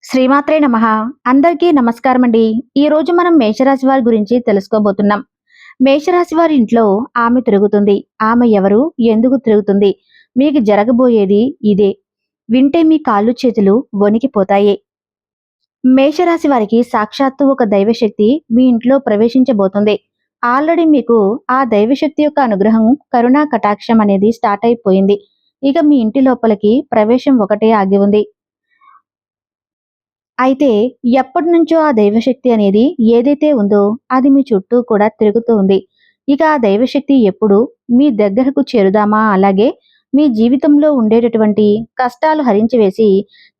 శ్రీమాత్రే నమః. అందరికీ నమస్కారం అండి. ఈ రోజు మనం మేషరాశి వారి గురించి తెలుసుకోబోతున్నాం. మేషరాశి వారి ఇంట్లో ఆమె తిరుగుతుంది. ఆమె ఎవరు? ఎందుకు తిరుగుతుంది? మీకు జరగబోయేది ఇదే. వింటే మీ కాళ్ళు చేతులు వణికిపోతాయి. మేషరాశి వారికి సాక్షాత్తు ఒక దైవశక్తి మీ ఇంట్లో ప్రవేశించబోతుంది. ఆల్రెడీ మీకు ఆ దైవశక్తి యొక్క అనుగ్రహం, కరుణా కటాక్షం అనేది స్టార్ట్ అయిపోయింది. ఇక మీ ఇంటి లోపలికి ప్రవేశం ఒకటే ఆగి ఉంది. అయితే ఎప్పటినుంచో ఆ దైవశక్తి అనేది ఏదైతే ఉందో అది మీ చుట్టూ కూడా తిరుగుతూ ఉంది. ఇక ఆ దైవశక్తి ఎప్పుడు మీ దగ్గరకు చేరుదామా, అలాగే మీ జీవితంలో ఉండేటటువంటి కష్టాలు హరించివేసి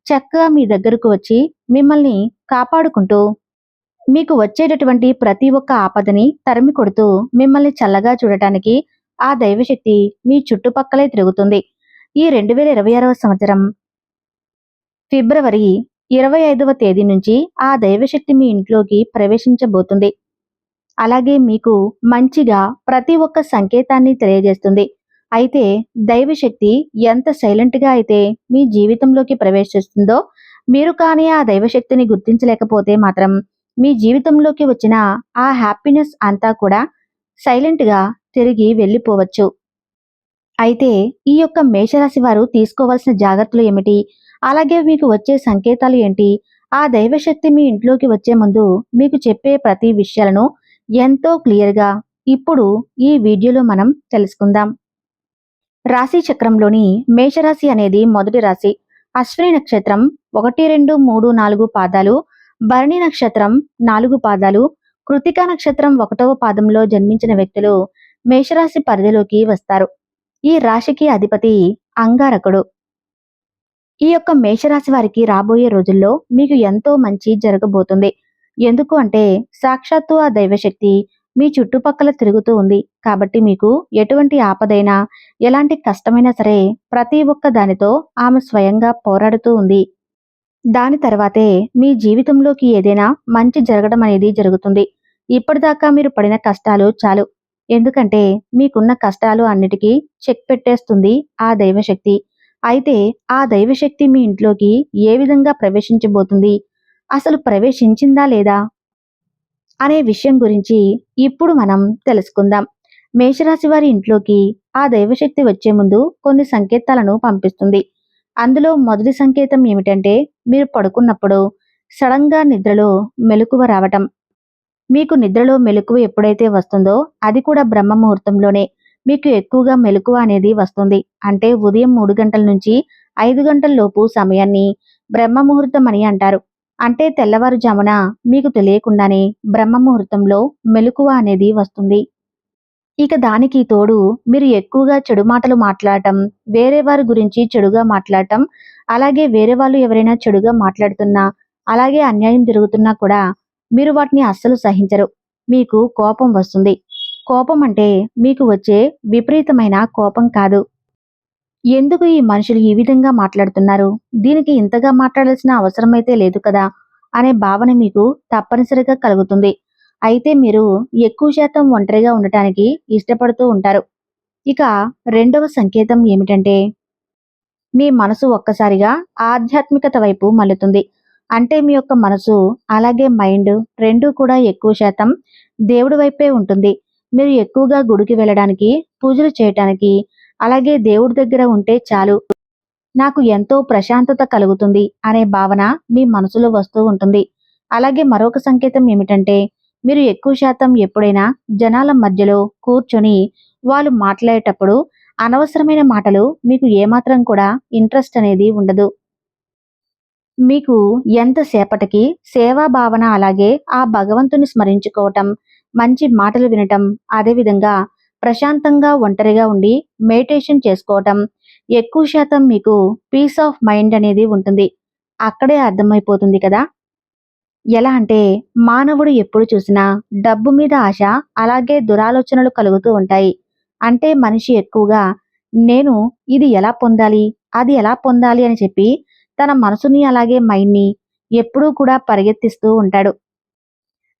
చక్కగా మీ దగ్గరకు వచ్చి మిమ్మల్ని కాపాడుకుంటూ మీకు వచ్చేటటువంటి ప్రతి ఒక్క ఆపదని తరిమి కొడుతూ మిమ్మల్ని చల్లగా చూడటానికి ఆ దైవశక్తి మీ చుట్టుపక్కలే తిరుగుతుంది. ఈ 2026వ సంవత్సరం ఫిబ్రవరి 25వ తేదీ నుంచి ఆ దైవశక్తి మీ ఇంట్లోకి ప్రవేశించబోతుంది. అలాగే మీకు మంచిగా ప్రతి ఒక్క సంకేతాన్ని తెలియజేస్తుంది. అయితే దైవశక్తి ఎంత సైలెంట్గా అయితే మీ జీవితంలోకి ప్రవేశిస్తుందో, మీరు కానీ ఆ దైవశక్తిని గుర్తించలేకపోతే మాత్రం మీ జీవితంలోకి వచ్చిన ఆ హ్యాపీనెస్ అంతా కూడా సైలెంట్గా తిరిగి వెళ్ళిపోవచ్చు. అయితే ఈ యొక్క మేషరాశి వారు తీసుకోవాల్సిన జాగ్రత్తలు ఏమిటి? అలాగే మీకు వచ్చే సంకేతాలు ఏంటి? ఆ దైవశక్తి మీ ఇంట్లోకి వచ్చే ముందు మీకు చెప్పే ప్రతి విషయాలను ఎంతో క్లియర్‌గా ఇప్పుడు ఈ వీడియోలో మనం తెలుసుకుందాం. రాశి చక్రంలోని మేషరాశి అనేది మొదటి రాశి. అశ్విని నక్షత్రం 1, 2, 3, 4 పాదాలు, భరణి నక్షత్రం 4 పాదాలు, కృతికా నక్షత్రం 1వ పాదంలో జన్మించిన వ్యక్తులు మేషరాశి పరిధిలోకి వస్తారు. ఈ రాశికి అధిపతి అంగారకుడు. ఈ యొక్క మేషరాశి వారికి రాబోయే రోజుల్లో మీకు ఎంతో మంచి జరగబోతుంది. ఎందుకు అంటే సాక్షాత్తు ఆ దైవశక్తి మీ చుట్టుపక్కల తిరుగుతూ ఉంది. కాబట్టి మీకు ఎటువంటి ఆపదైనా, ఎలాంటి కష్టమైనా సరే ప్రతి ఒక్క దానితో ఆమె స్వయంగా పోరాడుతూ ఉంది. దాని తర్వాతే మీ జీవితంలోకి ఏదైనా మంచి జరగడం అనేది జరుగుతుంది. ఇప్పటిదాకా మీరు పడిన కష్టాలు చాలు. ఎందుకంటే మీకున్న కష్టాలు అన్నిటికీ చెక్ పెట్టేస్తుంది ఆ దైవశక్తి. అయితే ఆ దైవశక్తి మీ ఇంట్లోకి ఏ విధంగా ప్రవేశించబోతుంది? అసలు ప్రవేశించిందా లేదా? అనే విషయం గురించి ఇప్పుడు మనం తెలుసుకుందాం. మేషరాశి వారి ఇంట్లోకి ఆ దైవశక్తి వచ్చే ముందు కొన్ని సంకేతాలను పంపిస్తుంది. అందులో మొదటి సంకేతం ఏమిటంటే, మీరు పడుకున్నప్పుడు సడన్‌గా నిద్రలో మెలకువ రావటం. మీకు నిద్రలో మెలకువ ఎప్పుడైతే వస్తుందో అది కూడా బ్రహ్మ ముహూర్తంలోనే మీకు ఎక్కువగా మెలకువ అనేది వస్తుంది. అంటే ఉదయం 3 గంటల నుంచి 5 గంటల లోపు సమయాన్ని బ్రహ్మ ముహూర్తం అని అంటారు. అంటే తెల్లవారుజామున మీకు తెలియకుండానే బ్రహ్మ ముహూర్తంలో మెలకువ అనేది వస్తుంది. ఇక దానికి తోడు మీరు ఎక్కువగా చెడు మాటలు మాట్లాడటం, వేరే వారి గురించి చెడుగా మాట్లాడటం, అలాగే వేరే వాళ్ళు ఎవరైనా చెడుగా మాట్లాడుతున్నా, అలాగే అన్యాయం జరుగుతున్నా కూడా మీరు వాటిని అస్సలు సహించరు. మీకు కోపం వస్తుంది. కోపం అంటే మీకు వచ్చే విపరీతమైన కోపం కాదు. ఎందుకు ఈ మనుషులు ఈ విధంగా మాట్లాడుతున్నారు? దీనికి ఇంతగా మాట్లాడాల్సిన అవసరమైతే లేదు కదా! అనే భావన మీకు తప్పనిసరిగా కలుగుతుంది. అయితే మీరు ఎక్కువ శాతం ఒంటరిగా ఉండటానికి ఇష్టపడుతూ ఉంటారు. ఇక రెండవ సంకేతం ఏమిటంటే, మీ మనసు ఒక్కసారిగా ఆధ్యాత్మికత వైపు మళ్ళుతుంది. అంటే మీ యొక్క మనసు అలాగే మైండ్ రెండూ కూడా ఎక్కువ శాతం దేవుడి వైపే ఉంటుంది. మీరు ఎక్కువగా గుడికి వెళ్ళడానికి, పూజలు చేయటానికి, అలాగే దేవుడి దగ్గర ఉంటే చాలు, నాకు ఎంతో ప్రశాంతత కలుగుతుంది అనే భావన మీ మనసులో వస్తూ ఉంటుంది. అలాగే మరొక సంకేతం ఏమిటంటే, మీరు ఎక్కువ శాతం ఎప్పుడైనా జనాల మధ్యలో కూర్చొని వాళ్ళు మాట్లాడేటప్పుడు అనవసరమైన మాటలు మీకు ఏమాత్రం కూడా ఇంట్రెస్ట్ అనేది ఉండదు. మీకు ఎంతసేపటికి సేవా భావన, అలాగే ఆ భగవంతుని స్మరించుకోవటం, మంచి మాటలు వినటం, అదేవిధంగా ప్రశాంతంగా ఒంటరిగా ఉండి మెడిటేషన్ చేసుకోవటం, ఎక్కువ శాతం మీకు పీస్ ఆఫ్ మైండ్ అనేది ఉంటుంది. అక్కడే అర్థమైపోతుంది కదా! ఎలా అంటే మానవుడు ఎప్పుడు చూసినా డబ్బు మీద ఆశ, అలాగే దురాలోచనలు కలుగుతూ ఉంటాయి. అంటే మనిషి ఎక్కువగా నేను ఇది ఎలా పొందాలి, అది ఎలా పొందాలి అని చెప్పి తన మనసుని అలాగే మైండ్‌ని ఎప్పుడూ కూడా పరిగెత్తిస్తూ ఉంటాడు.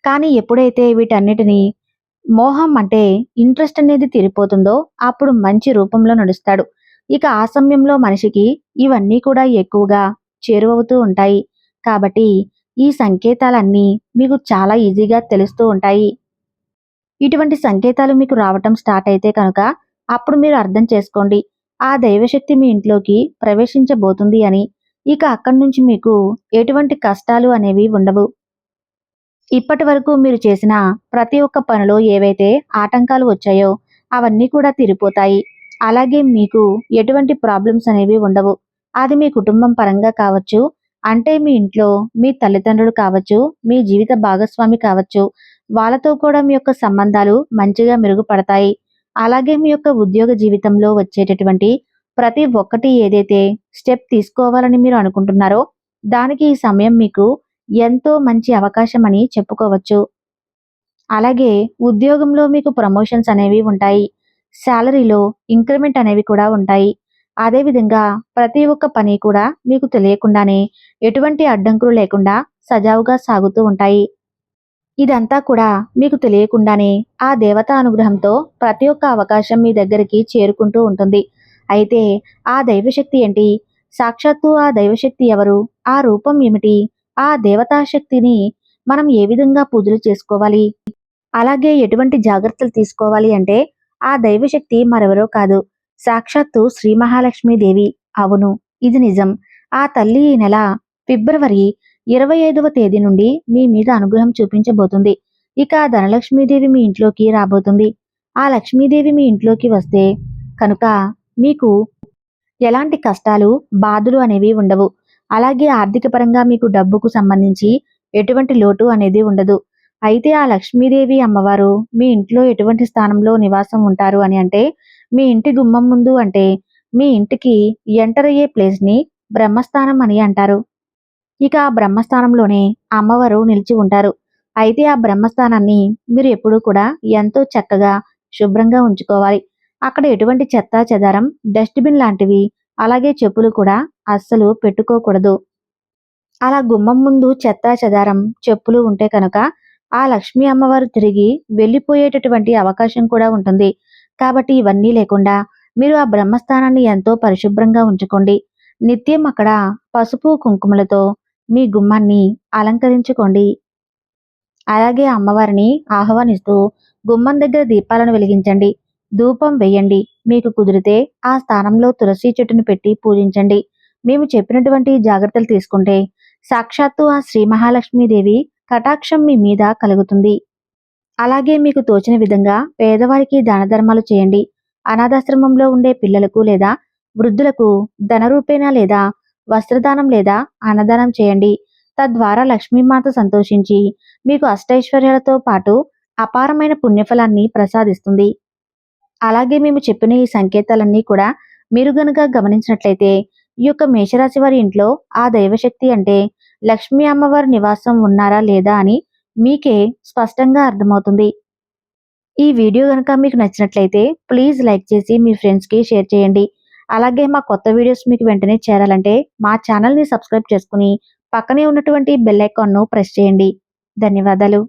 కానీ ఎప్పుడైతే వీటన్నిటిని మోహం అంటే ఇంట్రెస్ట్ అనేది తీరిపోతుందో అప్పుడు మంచి రూపంలో నడుస్తాడు. ఇక ఆ సమయంలో మనిషికి ఇవన్నీ కూడా ఎక్కువగా చేరువవుతూ ఉంటాయి. కాబట్టి ఈ సంకేతాలన్నీ మీకు చాలా ఈజీగా తెలుస్తూ ఉంటాయి. ఇటువంటి సంకేతాలు మీకు రావటం స్టార్ట్ అయితే కనుక అప్పుడు మీరు అర్థం చేసుకోండి, ఆ దైవశక్తి మీ ఇంట్లోకి ప్రవేశించబోతుంది అని. ఇక అక్కడి నుంచి మీకు ఎటువంటి కష్టాలు అనేవి ఉండవు. ఇప్పటి వరకు మీరు చేసిన ప్రతి ఒక్క పనిలో ఏవైతే ఆటంకాలు వచ్చాయో అవన్నీ కూడా తీరిపోతాయి. అలాగే మీకు ఎటువంటి ప్రాబ్లమ్స్ అనేవి ఉండవు. అది మీ కుటుంబం పరంగా కావచ్చు, అంటే మీ ఇంట్లో మీ తల్లిదండ్రులు కావచ్చు, మీ జీవిత భాగస్వామి కావచ్చు, వాళ్ళతో కూడా మీ యొక్క సంబంధాలు మంచిగా మెరుగుపడతాయి. అలాగే మీ యొక్క ఉద్యోగ జీవితంలో వచ్చేటటువంటి ప్రతి ఒక్కటి ఏదైతే స్టెప్ తీసుకోవాలని మీరు అనుకుంటున్నారో దానికి ఈ సమయం మీకు ఎంతో మంచి అవకాశం అని చెప్పుకోవచ్చు. అలాగే ఉద్యోగంలో మీకు ప్రమోషన్స్ అనేవి ఉంటాయి. శాలరీలో ఇంక్రిమెంట్ అనేవి కూడా ఉంటాయి. అదేవిధంగా ప్రతి ఒక్క పని కూడా మీకు తెలియకుండానే ఎటువంటి అడ్డంకులు లేకుండా సజావుగా సాగుతూ ఉంటాయి. ఇదంతా కూడా మీకు తెలియకుండానే ఆ దేవతా అనుగ్రహంతో ప్రతి ఒక్క అవకాశం మీ దగ్గరికి చేరుకుంటూ ఉంటుంది. అయితే ఆ దైవశక్తి ఏంటి? సాక్షాత్తు ఆ దైవశక్తి ఎవరు? ఆ రూపం ఏమిటి? ఆ దేవతా శక్తిని మనం ఏ విధంగా పూజలు చేసుకోవాలి? అలాగే ఎటువంటి జాగ్రత్తలు తీసుకోవాలి అంటే ఆ దైవశక్తి మరెవరో కాదు, సాక్షాత్తు శ్రీ మహాలక్ష్మీదేవి. అవును, ఇది నిజం. ఆ తల్లి ఈ నెల ఫిబ్రవరి 25వ తేదీ నుండి మీ మీద అనుగ్రహం చూపించబోతుంది. ఇక ఆ ధనలక్ష్మీదేవి మీ ఇంట్లోకి రాబోతుంది. ఆ లక్ష్మీదేవి మీ ఇంట్లోకి వస్తే కనుక మీకు ఎలాంటి కష్టాలు, బాధలు అనేవి ఉండవు. అలాగే ఆర్థిక పరంగా మీకు డబ్బుకు సంబంధించి ఎటువంటి లోటు అనేది ఉండదు. అయితే ఆ లక్ష్మీదేవి అమ్మవారు మీ ఇంట్లో ఎటువంటి స్థానంలో నివాసం ఉంటారు అని అంటే మీ ఇంటి గుమ్మం ముందు, అంటే మీ ఇంటికి ఎంటర్ అయ్యే ప్లేస్ని బ్రహ్మస్థానం అని అంటారు. ఇక ఆ బ్రహ్మస్థానంలోనే అమ్మవారు నిలిచి ఉంటారు. అయితే ఆ బ్రహ్మస్థానాన్ని మీరు ఎప్పుడూ కూడా ఎంతో చక్కగా శుభ్రంగా ఉంచుకోవాలి. అక్కడ ఎటువంటి చెత్త చెదారం, డస్ట్‌బిన్ లాంటివి, అలాగే చెప్పులు కూడా అస్సలు పెట్టుకోకూడదు. అలా గుమ్మం ముందు చెత్త చెదారం, చెప్పులు ఉంటే కనుక ఆ లక్ష్మీ అమ్మవారు తిరిగి వెళ్ళిపోయేటటువంటి అవకాశం కూడా ఉంటుంది. కాబట్టి ఇవన్నీ లేకుండా మీరు ఆ బ్రహ్మస్థానాన్ని ఎంతో పరిశుభ్రంగా ఉంచుకోండి. నిత్యం అక్కడ పసుపు, కుంకుమలతో మీ గుమ్మాన్ని అలంకరించుకోండి. అలాగే అమ్మవారిని ఆహ్వానిస్తూ గుమ్మం దగ్గర దీపాలను వెలిగించండి. ధూపం వేయండి. మీకు కుదిరితే ఆ స్థానంలో తులసి చెట్టును పెట్టి పూజించండి. మేము చెప్పినటువంటి జాగ్రత్తలు తీసుకుంటే సాక్షాత్తు ఆ శ్రీ మహాలక్ష్మీదేవి కటాక్షం మీ మీద కలుగుతుంది. అలాగే మీకు తోచిన విధంగా పేదవారికి దాన ధర్మాలు చేయండి. అనాథాశ్రమంలో ఉండే పిల్లలకు లేదా వృద్ధులకు ధనరూపేణా లేదా వస్త్రదానం లేదా అన్నదానం చేయండి. తద్వారా లక్ష్మీమాత సంతోషించి మీకు అష్టైశ్వర్యాలతో పాటు అపారమైన పుణ్యఫలాన్ని ప్రసాదిస్తుంది. అలాగే మేము చెప్పిన ఈ సంకేతాలన్నీ కూడా మీరు గనుక గమనించినట్లయితే ఈ యొక్క మేషరాశి వారి ఇంట్లో ఆ దైవశక్తి అంటే లక్ష్మీ అమ్మవారి నివాసం ఉన్నారా లేదా అని మీకే స్పష్టంగా అర్థమవుతుంది. ఈ వీడియో గనుక మీకు నచ్చినట్లయితే ప్లీజ్ లైక్ చేసి మీ ఫ్రెండ్స్కి షేర్ చేయండి. అలాగే మా కొత్త వీడియోస్ మీకు వెంటనే చేరాలంటే మా ఛానల్ని సబ్స్క్రైబ్ చేసుకుని పక్కనే ఉన్నటువంటి బెల్ ఐకాన్ను ప్రెస్ చేయండి. ధన్యవాదాలు.